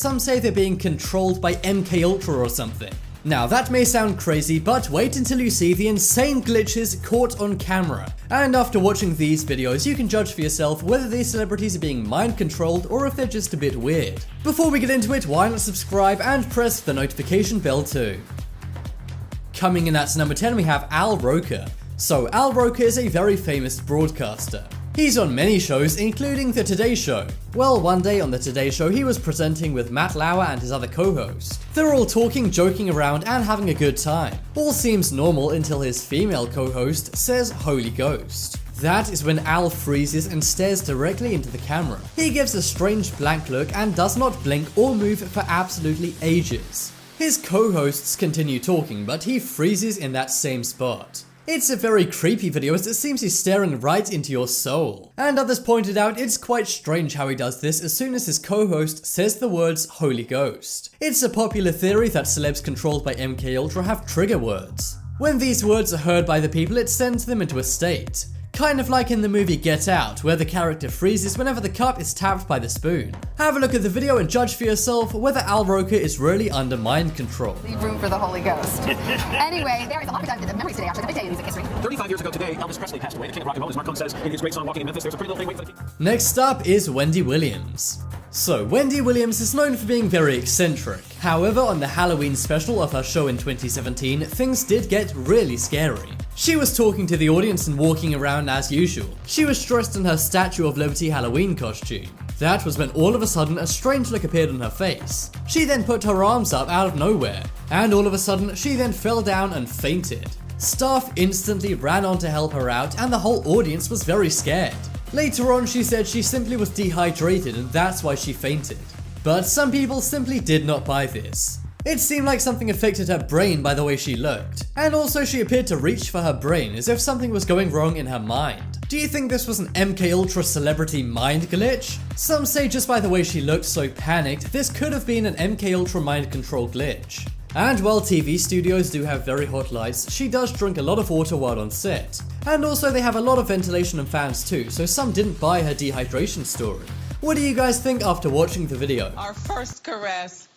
Some say they're being controlled by MKultra or something. Now that may sound crazy, but wait until you see the insane glitches caught on camera. And after watching these videos, you can judge for yourself whether these celebrities are being mind controlled or if they're just a bit weird. Before we get into it, why not subscribe and press the notification bell too. Coming in at number 10 we have Al Roker. So Al Roker is a very famous broadcaster. He's on many shows, including The Today Show. Well, one day on The Today Show, he was presenting with Matt Lauer and his other co-host. They're all talking, joking around, and having a good time. All seems normal until his female co-host says Holy Ghost. That is when Al freezes and stares directly into the camera. He gives a strange blank look and does not blink or move for absolutely ages. His co-hosts continue talking, but he freezes in that same spot. It's a very creepy video as it seems he's staring right into your soul. And others pointed out it's quite strange how he does this as soon as his co-host says the words Holy Ghost. It's a popular theory that celebs controlled by MKultra have trigger words. When these words are heard by the people, it sends them into a state. Kind of like in the movie Get Out, where the character freezes whenever the cup is tapped by the spoon. Have a look at the video and judge for yourself whether Al Roker is really under mind control. Leave room for the Holy Ghost. Anyway, there is a lot of memories today, actually. The big day in music history. 35 years ago today, Elvis Presley passed away. The king of rock and roll, as Mark Cohn says in his great song Walking in Memphis, there's a pretty little thing waiting for the king. Next up is Wendy Williams. So, Wendy Williams is known for being very eccentric. However, on the Halloween special of her show in 2017, things did get really scary. She was talking to the audience and walking around as usual. She was dressed in her Statue of Liberty Halloween costume. That was when all of a sudden a strange look appeared on her face. She then put her arms up out of nowhere, and all of a sudden she then fell down and fainted. Staff instantly ran on to help her out and the whole audience was very scared. Later on she said she simply was dehydrated and that's why she fainted. But some people simply did not buy this. It seemed like something affected her brain by the way she looked, and also she appeared to reach for her brain as if something was going wrong in her mind. Do you think this was an MKultra celebrity mind glitch? Some say just by the way she looked so panicked, this could have been an MKultra mind control glitch. And while TV studios do have very hot lights, she does drink a lot of water while on set. And also they have a lot of ventilation and fans too, so some didn't buy her dehydration story. What do you guys think after watching the video? Our first caress.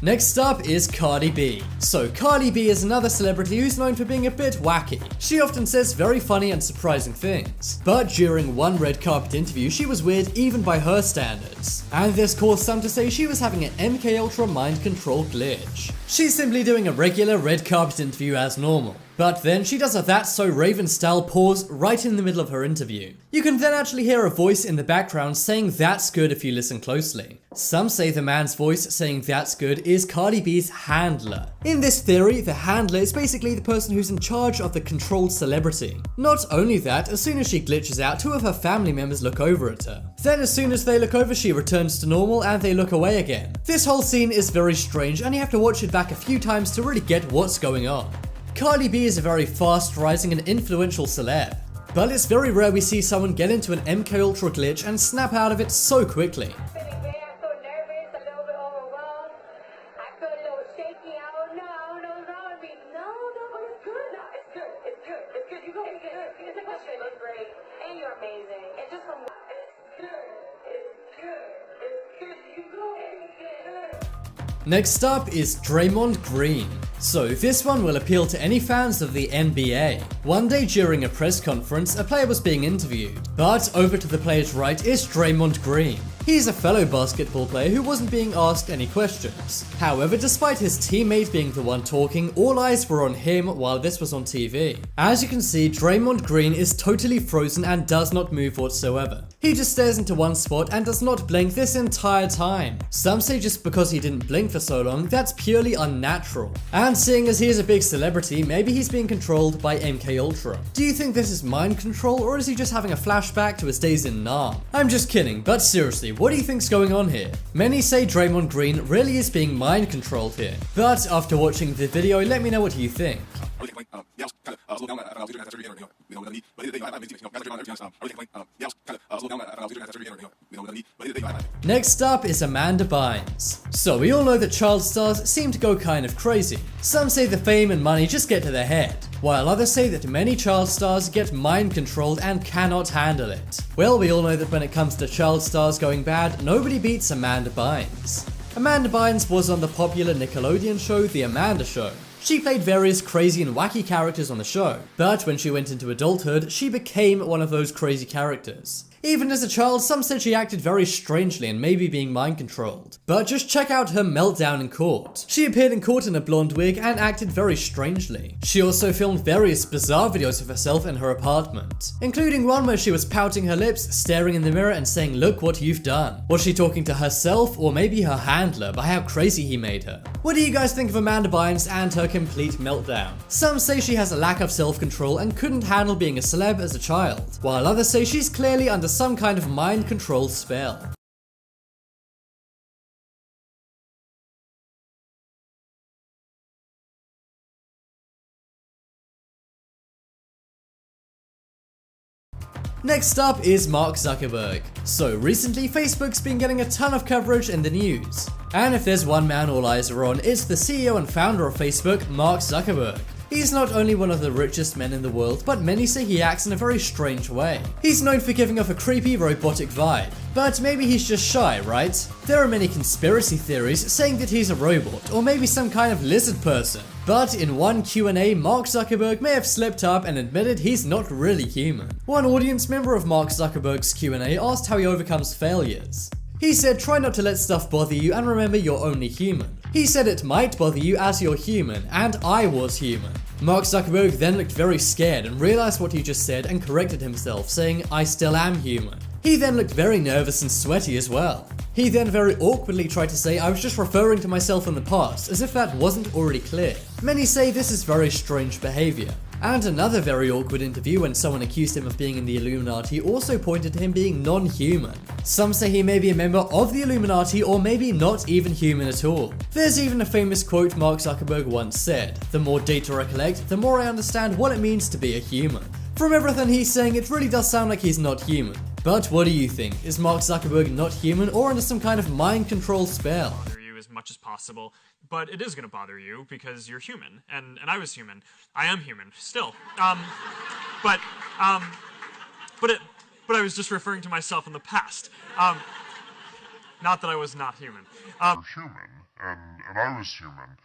Next up is Cardi B. So Cardi B is another celebrity who's known for being a bit wacky. She often says very funny and surprising things. But during one red carpet interview, she was weird even by her standards. And this caused some to say she was having an MKultra mind control glitch. She's simply doing a regular red carpet interview as normal. But then she does a That's So Raven style pause right in the middle of her interview. You can then actually hear a voice in the background saying that's good if you listen closely. Some say the man's voice saying that's good is Cardi B's handler. In this theory, the handler is basically the person who's in charge of the controlled celebrity. Not only that, as soon as she glitches out, two of her family members look over at her. Then as soon as they look over, she returns to normal and they look away again. This whole scene is very strange and you have to watch it back a few times to really get what's going on. Cardi B is a very fast rising and influential celeb, but it's very rare we see someone get into an MKultra glitch and snap out of it so quickly. Next up is Draymond Green. So this one will appeal to any fans of the NBA. One day during a press conference, a player was being interviewed, but over to the player's right is Draymond Green. He's a fellow basketball player who wasn't being asked any questions. However, despite his teammate being the one talking, all eyes were on him while this was on TV. As you can see, Draymond Green is totally frozen and does not move whatsoever. He just stares into one spot and does not blink this entire time. Some say just because he didn't blink for so long, that's purely unnatural. And seeing as he is a big celebrity, maybe he's being controlled by MKultra. Do you think this is mind control or is he just having a flashback to his days in Nam? I'm just kidding, but seriously, what do you think's going on here? Many say Draymond Green really is being mind controlled here. But after watching the video, let me know what you think. Next up is Amanda Bynes. So we all know that child stars seem to go kind of crazy. Some say the fame and money just get to their head. while others say that many child stars get mind controlled and cannot handle it. Well, we all know that when it comes to child stars going bad, nobody beats Amanda Bynes. Amanda Bynes was on the popular Nickelodeon show The Amanda Show. She played various crazy and wacky characters on the show, but when she went into adulthood, she became one of those crazy characters. Even as a child, some said she acted very strangely and maybe being mind controlled. But just check out her meltdown in court. She appeared in court in a blonde wig and acted very strangely. She also filmed various bizarre videos of herself in her apartment, including one where she was pouting her lips, staring in the mirror and saying, "Look what you've done." Was she talking to herself or maybe her handler by how crazy he made her? What do you guys think of Amanda Bynes and her complete meltdown? Some say she has a lack of self-control and couldn't handle being a celeb as a child, while others say she's clearly under some kind of mind control spell. Next up is Mark Zuckerberg. So recently, Facebook's been getting a ton of coverage in the news. And if there's one man all eyes are on, it's the CEO and founder of Facebook, Mark Zuckerberg. He's not only one of the richest men in the world, but many say he acts in a very strange way. He's known for giving off a creepy, robotic vibe. But maybe he's just shy, right? There are many conspiracy theories saying that he's a robot, or maybe some kind of lizard person. But in one Q&A, Mark Zuckerberg may have slipped up and admitted he's not really human. One audience member of Mark Zuckerberg's Q&A asked how he overcomes failures. He said, "Try not to let stuff bother you and remember you're only human." He said it might bother you as you're human, and I was human. Mark Zuckerberg then looked very scared and realized what he just said and corrected himself, saying, "I still am human." He then looked very nervous and sweaty as well. He then very awkwardly tried to say, "I was just referring to myself in the past," as if that wasn't already clear. Many say this is very strange behavior. And another very awkward interview when someone accused him of being in the Illuminati also pointed to him being non-human. Some say he may be a member of the Illuminati or maybe not even human at all. There's even a famous quote Mark Zuckerberg once said, "The more data I collect, the more I understand what it means to be a human." From everything he's saying, it really does sound like he's not human. But what do you think? Is Mark Zuckerberg not human or under some kind of mind control spell? As much as possible, but it is going to bother you because you're human, and I was human. I am human still. But I was just referring to myself in the past. Not that I was not human. You're human, and I was human.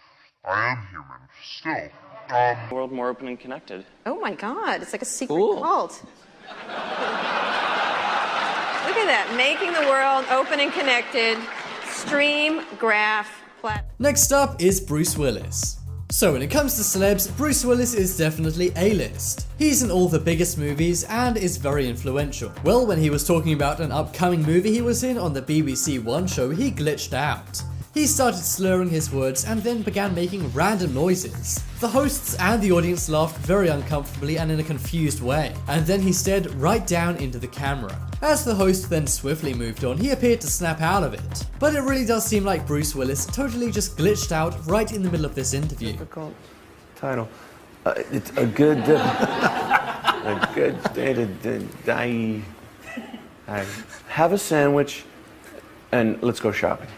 I am human still. The world more open and connected. Oh my God, it's like a secret Cool. cult. Look at that, making the world open and connected. Stream, graph, plat. Next up is Bruce Willis. So when it comes to celebs, Bruce Willis is definitely A-list. He's in all the biggest movies and is very influential. Well, when he was talking about an upcoming movie he was in on the BBC One show, he glitched out. He started slurring his words and then began making random noises. The hosts and the audience laughed very uncomfortably and in a confused way, and then he stared right down into the camera. As the host then swiftly moved on, he appeared to snap out of it. But it really does seem like Bruce Willis totally just glitched out right in the middle of this interview. Difficult title. It's a good day to die. Have a sandwich and let's go shopping.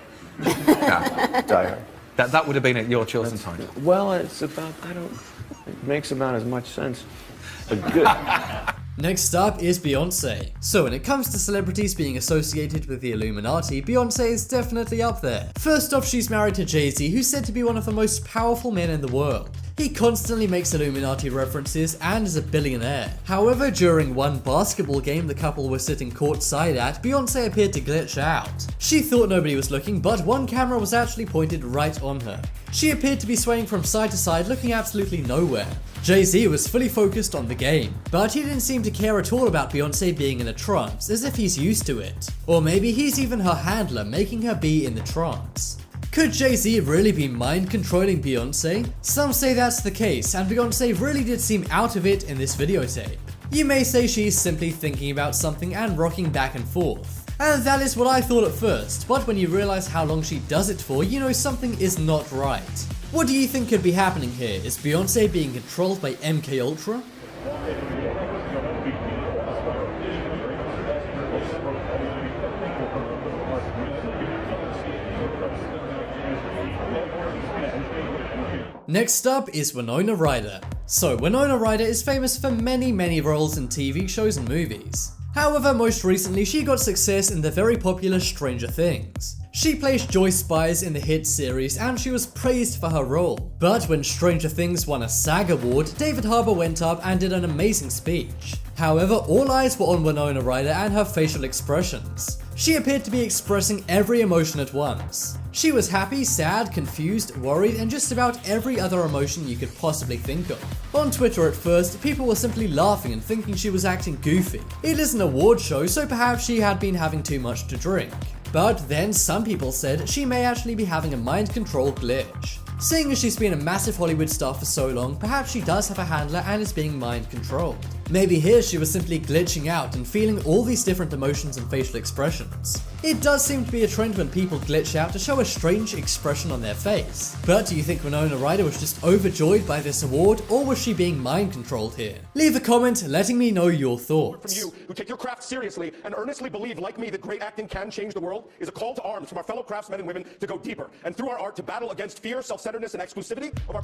Yeah. Die Hard. That would have been at your chosen time. Well, it's about, it makes about as much sense. A good. Next up is Beyonce. So when it comes to celebrities being associated with the Illuminati, Beyonce is definitely up there. First off, she's married to Jay-Z, who's said to be one of the most powerful men in the world. He constantly makes Illuminati references and is a billionaire. However, during one basketball game the couple were sitting courtside at, Beyonce appeared to glitch out. She thought nobody was looking, but one camera was actually pointed right on her. She appeared to be swaying from side to side, looking absolutely nowhere. Jay-Z was fully focused on the game, but he didn't seem to care at all about Beyonce being in a trance, as if he's used to it. Or maybe he's even her handler, making her be in the trance. Could Jay-Z really be mind-controlling Beyonce? Some say that's the case, and Beyonce really did seem out of it in this videotape. You may say she's simply thinking about something and rocking back and forth. And that is what I thought at first, but when you realize how long she does it for, you know something is not right. What do you think could be happening here? Is Beyonce being controlled by MKultra? Next up is Winona Ryder. So Winona Ryder is famous for many roles in TV shows and movies. However, most recently she got success in the very popular Stranger Things. She plays Joyce Bynes in the hit series and she was praised for her role. But when Stranger Things won a SAG award, David Harbour went up and did an amazing speech. However, all eyes were on Winona Ryder and her facial expressions. She appeared to be expressing every emotion at once. She was happy, sad, confused, worried, and just about every other emotion you could possibly think of. On Twitter at first, people were simply laughing and thinking she was acting goofy. It is an award show, so perhaps she had been having too much to drink. But then some people said she may actually be having a mind control glitch. Seeing as she's been a massive Hollywood star for so long, perhaps she does have a handler and is being mind controlled. Maybe here she was simply glitching out and feeling all these different emotions and facial expressions. It does seem to be a trend when people glitch out to show a strange expression on their face. But do you think Winona Ryder was just overjoyed by this award, or was she being mind controlled here? Leave a comment letting me know your thoughts. From you, who take your craft seriously and earnestly believe, like me, that great acting can change the world, is a call to arms from our fellow craftsmen and women to go deeper, and through our art to battle against fear, self-centeredness, and exclusivity of our